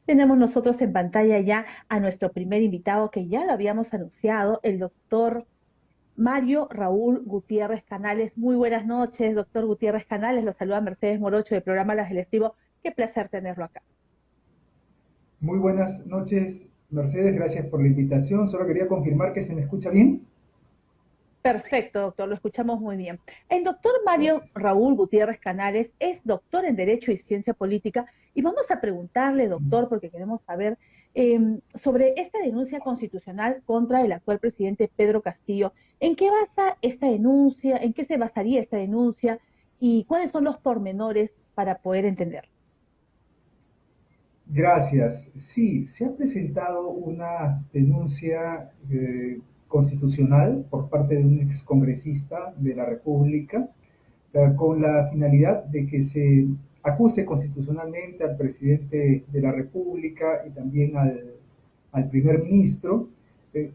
tenemos nosotros en pantalla ya a nuestro primer invitado que ya lo habíamos anunciado, el doctor Mario Raúl Gutiérrez Canales. Muy buenas noches, doctor Gutiérrez Canales. Lo saluda Mercedes Morocho del programa Las del Estribo. Qué placer tenerlo acá. Muy buenas noches, Mercedes, gracias por la invitación. Solo quería confirmar que se me escucha bien. Perfecto, doctor, lo escuchamos muy bien. El doctor Mario Gracias. Raúl Gutiérrez Canales es doctor en Derecho y Ciencia Política y vamos a preguntarle, doctor, porque queremos saber sobre esta denuncia constitucional contra el actual presidente Pedro Castillo. ¿En qué basa esta denuncia? ¿En qué se basaría esta denuncia? ¿Y cuáles son los pormenores para poder entender? Gracias. Sí, se ha presentado una denuncia constitucional por parte de un excongresista de la República con la finalidad de que se acuse constitucionalmente al presidente de la República y también al primer ministro, eh,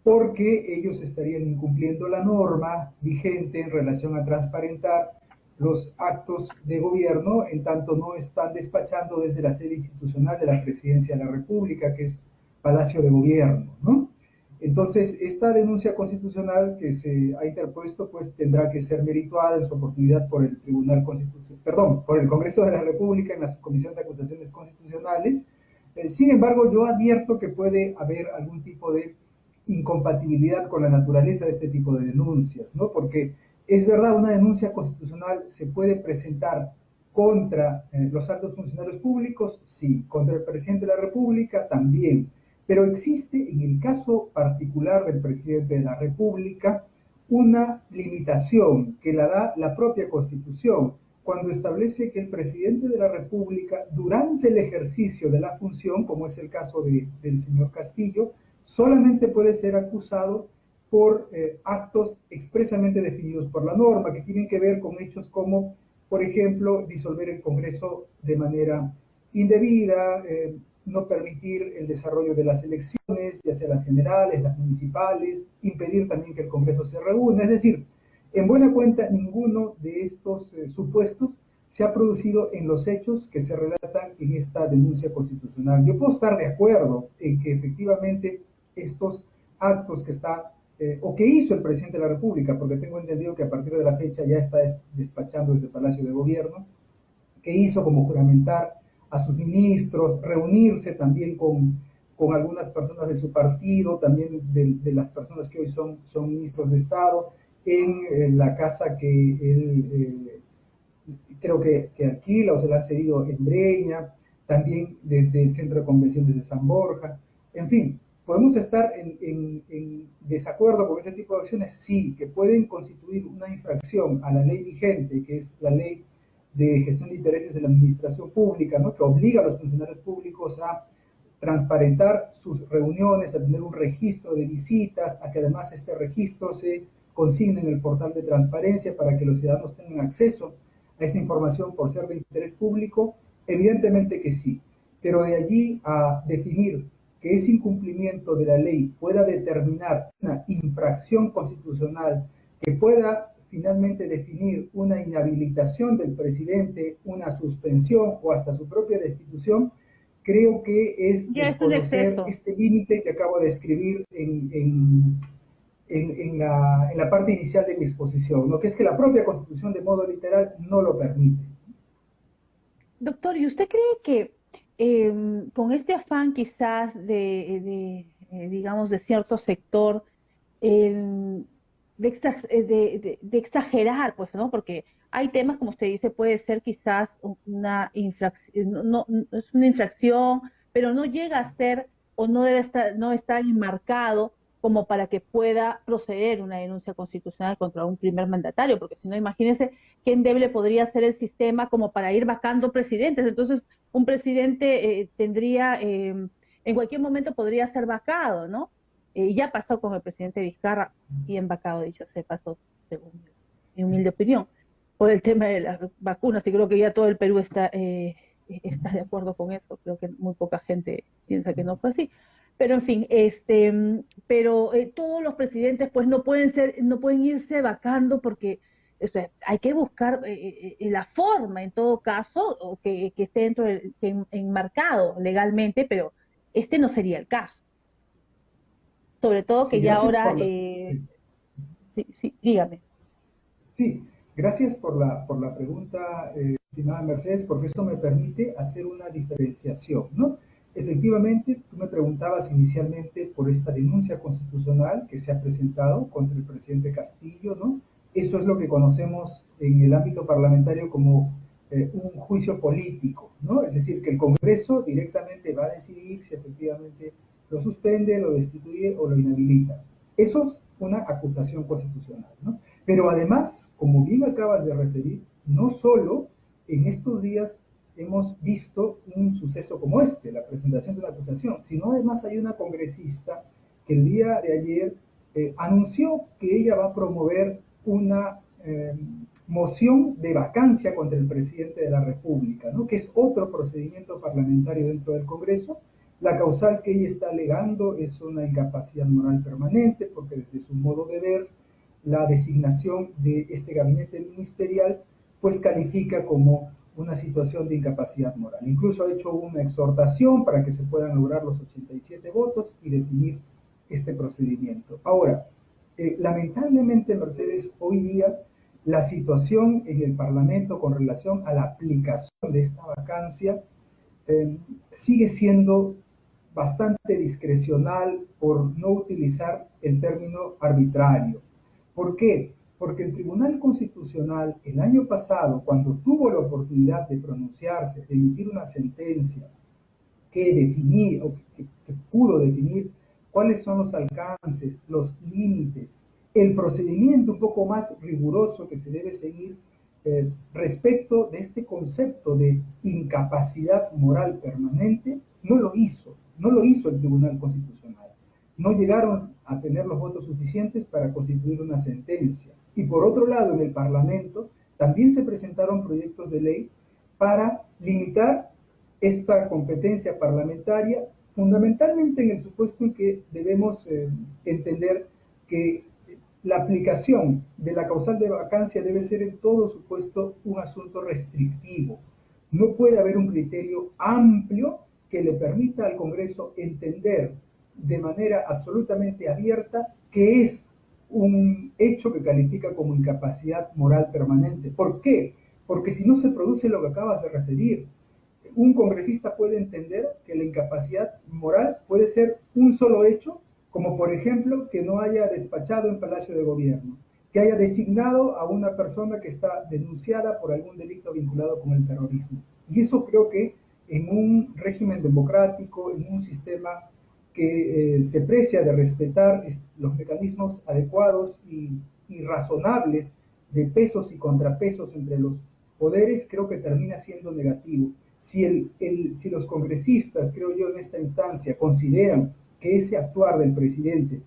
porque ellos estarían incumpliendo la norma vigente en relación a transparentar los actos de gobierno, en tanto no están despachando desde la sede institucional de la Presidencia de la República, que es Palacio de Gobierno, ¿no? Entonces, esta denuncia constitucional que se ha interpuesto, pues tendrá que ser merituada en su oportunidad por el Tribunal Constitucional, perdón, por el Congreso de la República en la Comisión de Acusaciones Constitucionales. Sin embargo, yo advierto que puede haber algún tipo de incompatibilidad con la naturaleza de este tipo de denuncias, ¿no? Porque es verdad, una denuncia constitucional se puede presentar contra los altos funcionarios públicos, sí, contra el presidente de la República también, pero existe en el caso particular del presidente de la República una limitación que la da la propia Constitución cuando establece que el presidente de la República, durante el ejercicio de la función, como es el caso del señor Castillo, solamente puede ser acusado por actos expresamente definidos por la norma, que tienen que ver con hechos como, por ejemplo, disolver el Congreso de manera indebida, no permitir el desarrollo de las elecciones, ya sea las generales, las municipales, impedir también que el Congreso se reúna. Es decir, en buena cuenta, ninguno de estos supuestos se ha producido en los hechos que se relatan en esta denuncia constitucional. Yo puedo estar de acuerdo en que efectivamente estos actos que está o que hizo el presidente de la República, porque tengo entendido que a partir de la fecha ya está despachando desde el Palacio de Gobierno, que hizo como juramentar a sus ministros, reunirse también con algunas personas de su partido, también de las personas que hoy son ministros de Estado, en la casa que él creo que alquila o se la han cedido en Breña, también desde el Centro de Convenciones de San Borja. En fin, ¿podemos estar en desacuerdo con ese tipo de acciones? Sí, que pueden constituir una infracción a la ley vigente, que es la ley de gestión de intereses de la administración pública, ¿no? Que obliga a los funcionarios públicos a transparentar sus reuniones, a tener un registro de visitas, a que además este registro se consigne en el portal de transparencia para que los ciudadanos tengan acceso a esa información por ser de interés público, evidentemente que sí. Pero de allí a definir que ese incumplimiento de la ley pueda determinar una infracción constitucional que pueda finalmente definir una inhabilitación del presidente, una suspensión o hasta su propia destitución, creo que es Ya es un desconocer exceso. este límite que acabo de escribir en la parte inicial de mi exposición, lo que es que la propia Constitución de modo literal no lo permite. Doctor, ¿y usted cree que con este afán quizás digamos, de cierto sector, em, de exagerar, pues, ¿no? Porque hay temas, como usted dice, puede ser quizás una infracción, no es una infracción, pero no llega a ser o no debe estar, no está enmarcado como para que pueda proceder una denuncia constitucional contra un primer mandatario, porque si no, imagínese qué endeble podría ser el sistema como para ir vacando presidentes. Entonces, un presidente tendría, en cualquier momento podría ser vacado, ¿no? Ya pasó con el presidente Vizcarra, bien vacado, dicho se pasó, según mi humilde opinión, por el tema de las vacunas, y creo que ya todo el Perú está de acuerdo con eso. Creo que muy poca gente piensa que no fue así. Pero en fin, pero todos los presidentes pues no pueden irse vacando porque O sea, hay que buscar la forma, en todo caso, o que esté dentro enmarcado legalmente, pero este no sería el caso. Sobre todo Sí, que ya gracias ahora, por sí. sí, sí, dígame. Sí, gracias por la pregunta, estimada Mercedes, porque eso me permite hacer una diferenciación, ¿no? Efectivamente, tú me preguntabas inicialmente por esta denuncia constitucional que se ha presentado contra el presidente Castillo, ¿no? Eso es lo que conocemos en el ámbito parlamentario como un juicio político, ¿no? Es decir, que el Congreso directamente va a decidir si efectivamente lo suspende, lo destituye o lo inhabilita. Eso es una acusación constitucional, ¿no? Pero además, como bien acabas de referir, no solo en estos días hemos visto un suceso como este, la presentación de una acusación, sino además hay una congresista que el día de ayer anunció que ella va a promover una moción de vacancia contra el presidente de la República, ¿no? Que es otro procedimiento parlamentario dentro del Congreso. La causal que ella está alegando es una incapacidad moral permanente, porque desde su modo de ver, la designación de este gabinete ministerial, pues califica como una situación de incapacidad moral. Incluso ha hecho una exhortación para que se puedan lograr los 87 votos y definir este procedimiento. Ahora, lamentablemente, Mercedes, hoy día la situación en el Parlamento con relación a la aplicación de esta vacancia sigue siendo bastante discrecional, por no utilizar el término arbitrario. ¿Por qué? Porque el Tribunal Constitucional el año pasado, cuando tuvo la oportunidad de pronunciarse, de emitir una sentencia que definía o que pudo definir cuáles son los alcances, los límites, el procedimiento un poco más riguroso que se debe seguir respecto de este concepto de incapacidad moral permanente, no lo hizo el Tribunal Constitucional. No llegaron a tener los votos suficientes para constituir una sentencia. Y por otro lado, en el Parlamento también se presentaron proyectos de ley para limitar esta competencia parlamentaria, fundamentalmente en el supuesto en que debemos entender que la aplicación de la causal de vacancia debe ser en todo supuesto un asunto restrictivo. No puede haber un criterio amplio que le permita al Congreso entender de manera absolutamente abierta que es un hecho que califica como incapacidad moral permanente. ¿Por qué? Porque si no se produce lo que acabas de referir, un congresista puede entender que la incapacidad moral puede ser un solo hecho, como por ejemplo que no haya despachado en Palacio de Gobierno, que haya designado a una persona que está denunciada por algún delito vinculado con el terrorismo. Y eso creo que en un régimen democrático, en un sistema que se precia de respetar los mecanismos adecuados y razonables de pesos y contrapesos entre los poderes, creo que termina siendo negativo. Si los congresistas, creo yo, en esta instancia consideran que ese actuar del presidente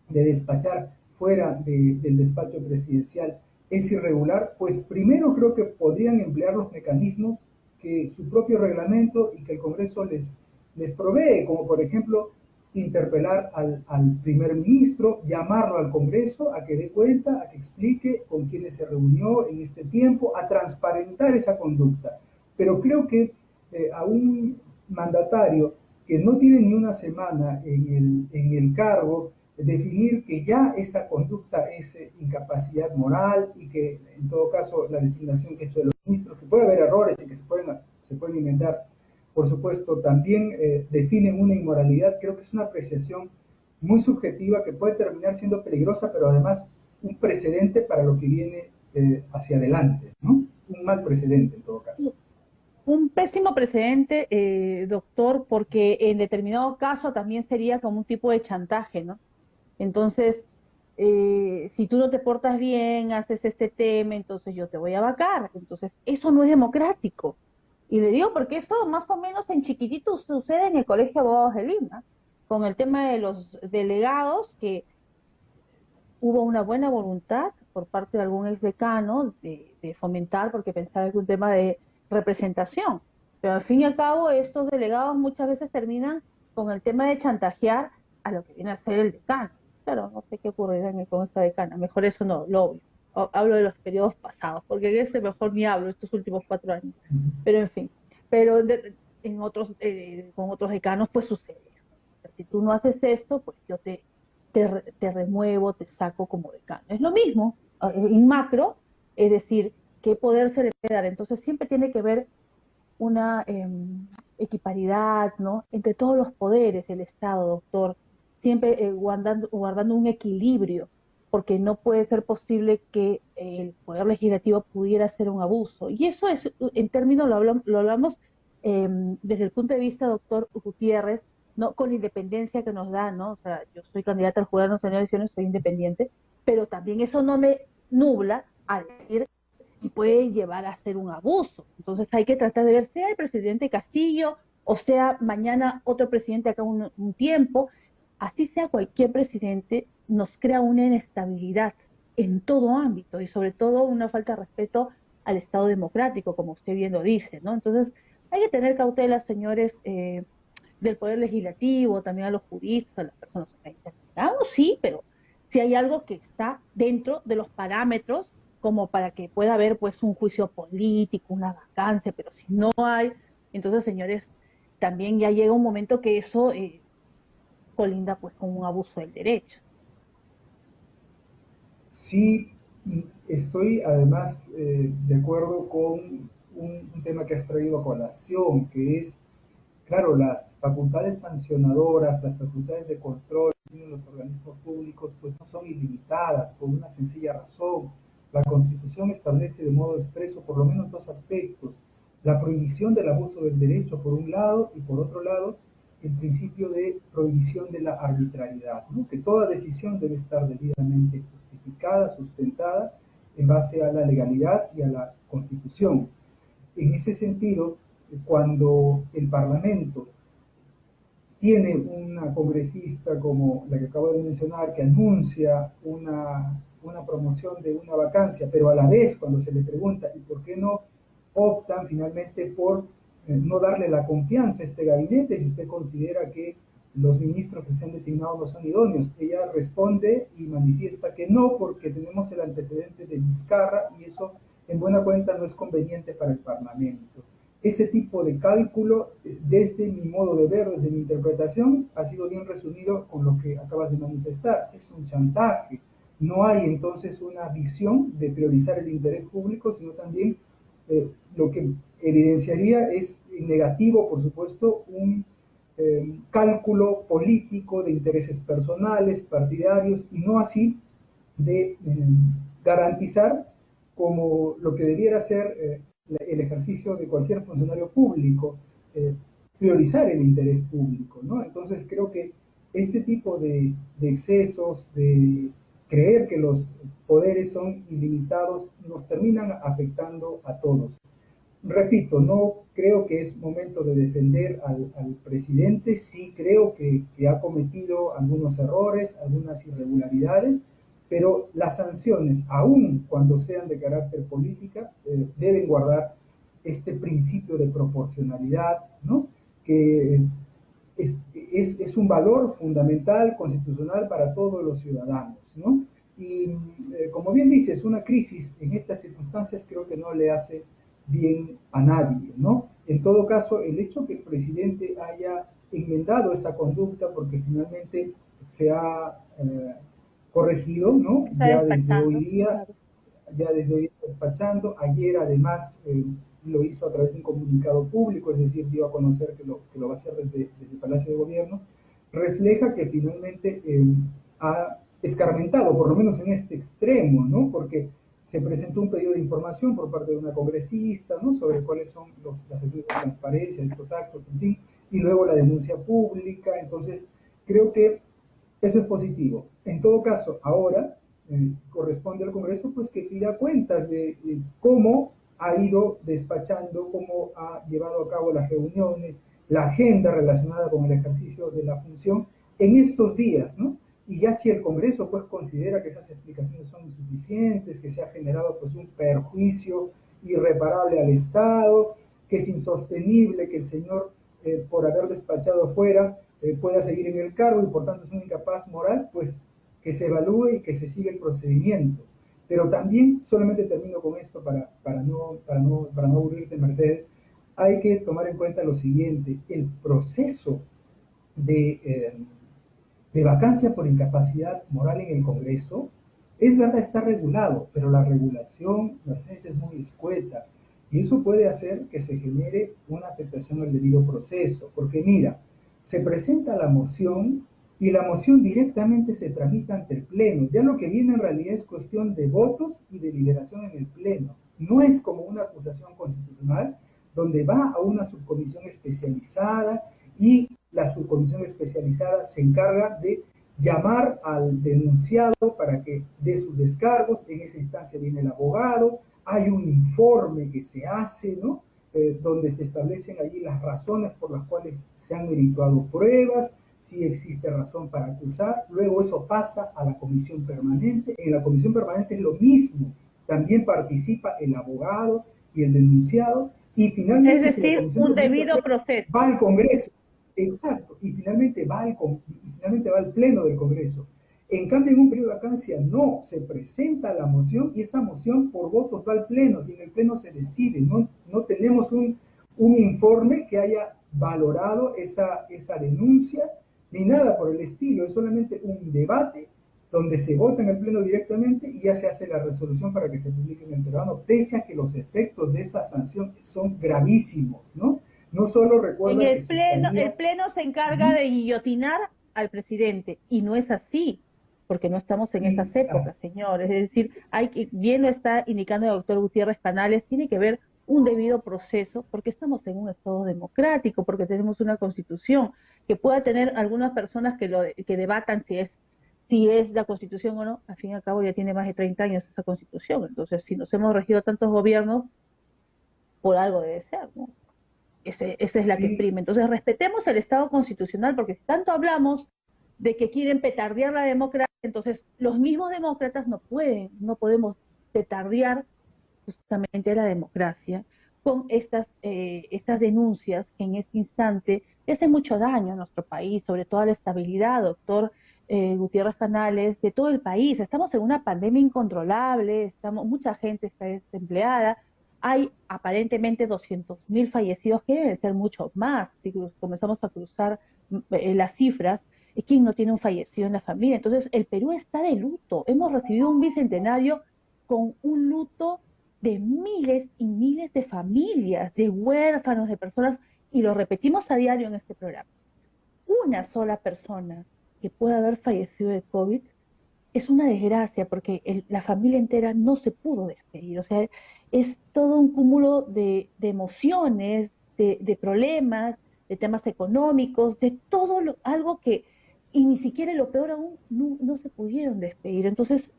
de despachar fuera del despacho presidencial es irregular, pues primero creo que podrían emplear los mecanismos que su propio reglamento y que el Congreso les provee, como por ejemplo interpelar al primer ministro, llamarlo al Congreso a que dé cuenta, a que explique con quiénes se reunió en este tiempo, a transparentar esa conducta. Pero creo que a un mandatario que no tiene ni una semana en el cargo, definir que ya esa conducta es incapacidad moral y que en todo caso la designación que ha hecho de los ministros, que puede haber errores y que se pueden inventar, por supuesto, también definen una inmoralidad, creo que es una apreciación muy subjetiva que puede terminar siendo peligrosa, pero además un precedente para lo que viene hacia adelante, ¿no? Un mal precedente en todo caso. Un pésimo precedente, doctor, porque en determinado caso también sería como un tipo de chantaje, ¿no? Entonces, si tú no te portas bien, haces este tema, entonces yo te voy a vacar. Entonces, eso no es democrático. Y le digo porque eso más o menos en chiquitito sucede en el Colegio de Abogados de Lima, con el tema de los delegados, que hubo una buena voluntad por parte de algún exdecano de fomentar, porque pensaba que es un tema de representación. Pero al fin y al cabo, estos delegados muchas veces terminan con el tema de chantajear a lo que viene a ser el decano. Pero no sé qué ocurrirá con esta decana, mejor eso no, lo obvio. hablo de los periodos pasados, porque en este mejor ni hablo, estos últimos 4 años, Ujú. pero en fin, pero en otros, con otros decanos pues sucede eso. O sea, si tú no haces esto, pues yo te remuevo, te saco como decano. Es lo mismo en macro, es decir, qué poder se le puede dar. Entonces siempre tiene que ver una equiparidad, ¿no? Entre todos los poderes del Estado, doctor, siempre guardando un equilibrio, porque no puede ser posible que el poder legislativo pudiera hacer un abuso. Y eso es, en términos, lo hablamos desde el punto de vista, doctor Gutiérrez, ¿no? Con la independencia que nos da, ¿no? O sea, yo soy candidata al Jurado Nacional de Elecciones, soy independiente, pero también eso no me nubla a decir y puede llevar a ser un abuso. Entonces hay que tratar de ver, sea el presidente Castillo o sea mañana otro presidente acá un tiempo, así sea cualquier presidente, nos crea una inestabilidad en todo ámbito y sobre todo una falta de respeto al Estado democrático, como usted bien lo dice, ¿no? Entonces hay que tener cautela, señores del Poder Legislativo, también a los juristas, a las personas que interpretamos, sí, pero si hay algo que está dentro de los parámetros como para que pueda haber pues un juicio político, una vacancia, pero si no hay, entonces señores, también ya llega un momento que eso colinda pues con un abuso del derecho. Sí, estoy además de acuerdo con un tema que has traído a colación, que es, claro, las facultades sancionadoras, las facultades de control que tienen los organismos públicos, pues no son ilimitadas por una sencilla razón. La Constitución establece de modo expreso por lo menos dos aspectos: la prohibición del abuso del derecho por un lado y por otro lado el principio de prohibición de la arbitrariedad, ¿no? Que toda decisión debe estar debidamente justificada, sustentada en base a la legalidad y a la Constitución. En ese sentido, cuando el Parlamento tiene una congresista como la que acabo de mencionar, que anuncia una promoción de una vacancia, pero a la vez cuando se le pregunta, ¿y por qué no optan finalmente por no darle la confianza a este gabinete si usted considera que los ministros que se han designado no son idóneos? Ella responde y manifiesta que no, porque tenemos el antecedente de Vizcarra y eso en buena cuenta no es conveniente para el Parlamento. Ese tipo de cálculo, desde mi modo de ver, desde mi interpretación, ha sido bien resumido con lo que acabas de manifestar. Es un chantaje. No hay entonces una visión de priorizar el interés público, sino también lo que evidenciaría es negativo, por supuesto, un cálculo político de intereses personales, partidarios, y no así de garantizar como lo que debiera ser el ejercicio de cualquier funcionario público, eh, priorizar el interés público, ¿no? Entonces creo que este tipo de excesos, de creer que los poderes son ilimitados, nos terminan afectando a todos. Repito, no creo que es momento de defender al presidente, sí creo que ha cometido algunos errores, algunas irregularidades, pero las sanciones, aun cuando sean de carácter política, deben guardar este principio de proporcionalidad, ¿no? Que es un valor fundamental, constitucional para todos los ciudadanos, ¿no? Y como bien dices, una crisis en estas circunstancias creo que no le hace bien a nadie, ¿no? En todo caso, el hecho que el presidente haya enmendado esa conducta porque finalmente se ha corregido, ¿no? Está despachando, claro. Ya desde hoy despachando. Ayer además lo hizo a través de un comunicado público, es decir, dio a conocer que lo va a hacer desde el Palacio de Gobierno, refleja que finalmente ha escarmentado, por lo menos en este extremo, ¿no? Porque se presentó un pedido de información por parte de una congresista, ¿no? Sobre cuáles son las acciones de transparencia de estos actos, en fin, y luego la denuncia pública. Entonces, creo que eso es positivo. En todo caso, ahora corresponde al Congreso pues que pida cuentas de cómo ha ido despachando, cómo ha llevado a cabo las reuniones, la agenda relacionada con el ejercicio de la función en estos días, ¿no? Y ya si el Congreso pues considera que esas explicaciones son insuficientes, que se ha generado pues un perjuicio irreparable al Estado, que es insostenible que el señor por haber despachado fuera pueda seguir en el cargo y por tanto es un incapaz moral, pues que se evalúe y que se siga el procedimiento. Pero también, solamente termino con esto para no aburrirte, Mercedes, hay que tomar en cuenta lo siguiente: el proceso de, eh, de vacancia por incapacidad moral en el Congreso, es verdad, está regulado, pero la regulación, Mercedes, es muy escueta. Y eso puede hacer que se genere una afectación al debido proceso. Porque mira, se presenta la moción y la moción directamente se tramita ante el Pleno. Ya lo que viene en realidad es cuestión de votos y deliberación en el Pleno. No es como una acusación constitucional donde va a una subcomisión especializada y la subcomisión especializada se encarga de llamar al denunciado para que dé sus descargos. En esa instancia viene el abogado, hay un informe que se hace, ¿no? Donde se establecen allí las razones por las cuales se han merituado pruebas, si existe razón para acusar. Luego eso pasa a la comisión permanente. En la comisión permanente es lo mismo, también participa el abogado y el denunciado, y Es finalmente, si la decir, comisión un permanente debido aprueba, proceso. va al Congreso. Exacto, y finalmente va al Pleno del Congreso. En cambio, en un periodo de vacancia no, se presenta la moción y esa moción por votos va al Pleno y en el Pleno se decide. No tenemos un informe que haya valorado esa denuncia ni nada por el estilo, es solamente un debate donde se vota en el Pleno directamente y ya se hace la resolución para que se publique en el peruano, pese a que los efectos de esa sanción son gravísimos, ¿no? No solo En recuerda que se el estaría... pleno se encarga Uh-huh. de guillotinar al presidente y no es así, porque no estamos en y esas épocas, señor. Es decir, bien lo está indicando el doctor Gutiérrez Canales, tiene que haber un debido proceso, porque estamos en un estado democrático, porque tenemos una constitución que pueda tener algunas personas que debatan si es la constitución o no. Al fin y al cabo ya tiene más de 30 años esa constitución, entonces si nos hemos regido tantos gobiernos, por algo debe ser, ¿no? Esa es la que Sí, prima. Entonces, respetemos el Estado constitucional, porque si tanto hablamos de que quieren petardear la democracia, entonces los mismos demócratas no podemos petardear justamente la democracia con estas denuncias que en este instante le hacen mucho daño a nuestro país, sobre todo a la estabilidad, doctor Gutiérrez Canales, de todo el país. Estamos en una pandemia incontrolable, mucha gente está desempleada, hay aparentemente 200.000 fallecidos, que deben ser mucho más, si comenzamos a cruzar las cifras. ¿Quién no tiene un fallecido en la familia? Entonces, el Perú está de luto. Hemos recibido un bicentenario con un luto de miles y miles de familias, de huérfanos, de personas, y lo repetimos a diario en este programa. Una sola persona que pueda haber fallecido de COVID es una desgracia, porque la familia entera no se pudo despedir. O sea, es todo un cúmulo de emociones, de problemas, de temas económicos, de todo algo que, y ni siquiera lo peor aún, no se pudieron despedir. Entonces,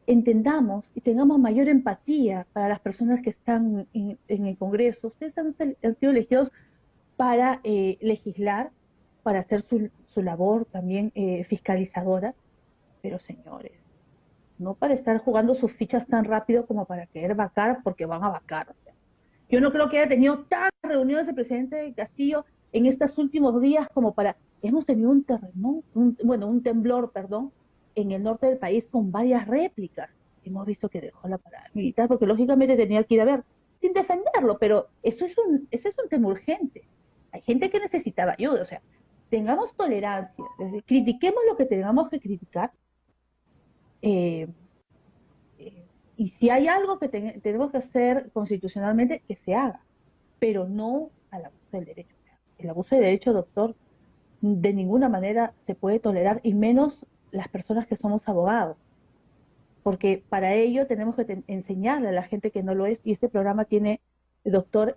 entendamos y tengamos mayor empatía para las personas que están en el Congreso. Ustedes han sido elegidos para legislar, para hacer su labor también fiscalizadora, pero señores, no para estar jugando sus fichas tan rápido como para querer vacar porque van a vacar. O sea, yo no creo que haya tenido tantas reuniones el presidente Castillo en estos últimos días como para... Hemos tenido un terremoto, un temblor, perdón, en el norte del país con varias réplicas. Hemos visto que dejó la parada militar porque lógicamente tenía que ir a ver, sin defenderlo, pero eso es un tema urgente. Hay gente que necesitaba ayuda, o sea, tengamos tolerancia, es decir, critiquemos lo que tengamos que criticar, eh, y si hay algo que tenemos que hacer constitucionalmente, que se haga, pero no al abuso del derecho. O sea, el abuso del derecho, doctor, de ninguna manera se puede tolerar, y menos las personas que somos abogados, porque para ello tenemos que enseñarle a la gente que no lo es, y este programa tiene, el doctor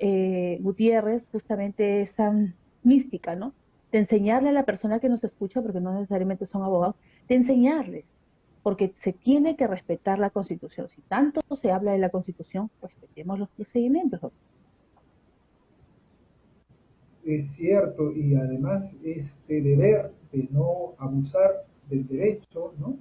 Gutiérrez, justamente esa mística, ¿no? De enseñarle a la persona que nos escucha, porque no necesariamente son abogados, de enseñarles, porque se tiene que respetar la Constitución. Si tanto se habla de la Constitución, respetemos los procedimientos. es cierto, y además este deber de no abusar del derecho, ¿no?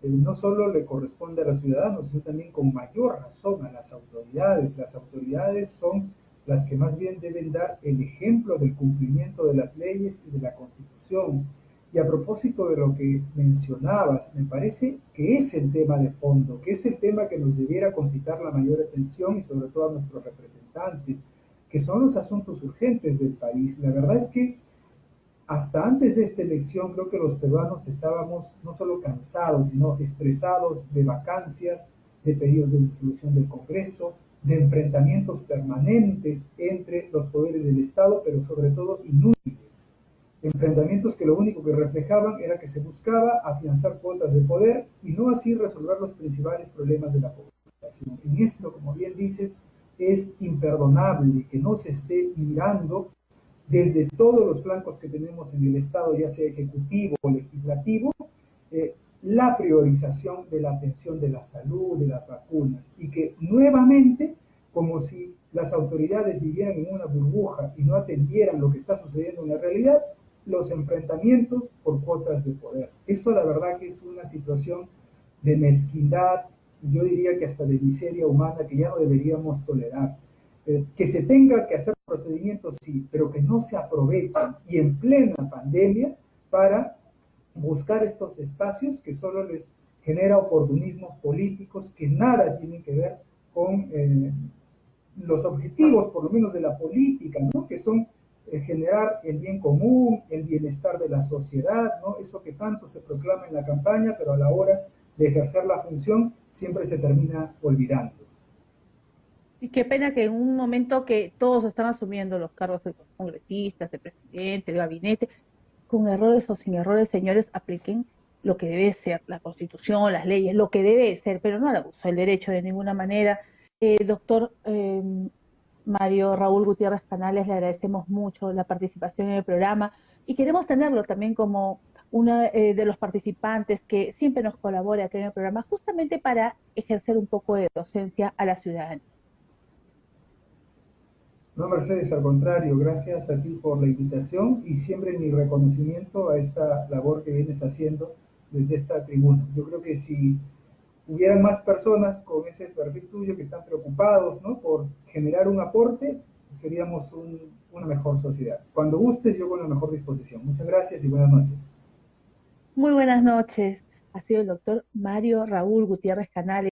No solo le corresponde a los ciudadanos, sino también con mayor razón a las autoridades. Las autoridades son las que más bien deben dar el ejemplo del cumplimiento de las leyes y de la Constitución. Y a propósito de lo que mencionabas, me parece que es el tema de fondo, que es el tema que nos debiera concitar la mayor atención y sobre todo a nuestros representantes, que son los asuntos urgentes del país. La verdad es que hasta antes de esta elección creo que los peruanos estábamos no solo cansados, sino estresados de vacancias, de pedidos de disolución del Congreso, de enfrentamientos permanentes entre los poderes del Estado, pero sobre todo inútiles. Enfrentamientos que lo único que reflejaban era que se buscaba afianzar cuotas de poder y no así resolver los principales problemas de la población. En esto, como bien dices, es imperdonable que no se esté mirando desde todos los flancos que tenemos en el Estado, ya sea ejecutivo o legislativo, la priorización de la atención de la salud, de las vacunas, y que nuevamente, como si las autoridades vivieran en una burbuja y no atendieran lo que está sucediendo en la realidad, los enfrentamientos por cuotas de poder. Eso la verdad que es una situación de mezquindad, yo diría que hasta de miseria humana que ya no deberíamos tolerar. Que se tenga que hacer procedimientos, sí, pero que no se aprovechen y en plena pandemia para buscar estos espacios que solo les genera oportunismos políticos que nada tienen que ver con los objetivos, por lo menos de la política, ¿no? Que son generar el bien común, el bienestar de la sociedad, ¿no? Eso que tanto se proclama en la campaña, pero a la hora de ejercer la función siempre se termina olvidando. Y qué pena que en un momento que todos están asumiendo los cargos de los congresistas, el presidente, el gabinete, con errores o sin errores, señores, apliquen lo que debe ser, la Constitución, las leyes, lo que debe ser, pero no al abuso del derecho de ninguna manera. Doctor Mario Raúl Gutiérrez Canales, le agradecemos mucho la participación en el programa y queremos tenerlo también como uno de los participantes que siempre nos colabora aquí en el programa, justamente para ejercer un poco de docencia a la ciudadanía. No, Mercedes, al contrario, gracias a ti por la invitación y siempre mi reconocimiento a esta labor que vienes haciendo desde esta tribuna. Yo creo que si hubieran más personas con ese perfil tuyo que están preocupados, ¿no?, por generar un aporte, seríamos una mejor sociedad. Cuando gustes, yo con la mejor disposición. Muchas gracias y buenas noches. Muy buenas noches. Ha sido el doctor Mario Raúl Gutiérrez Canales.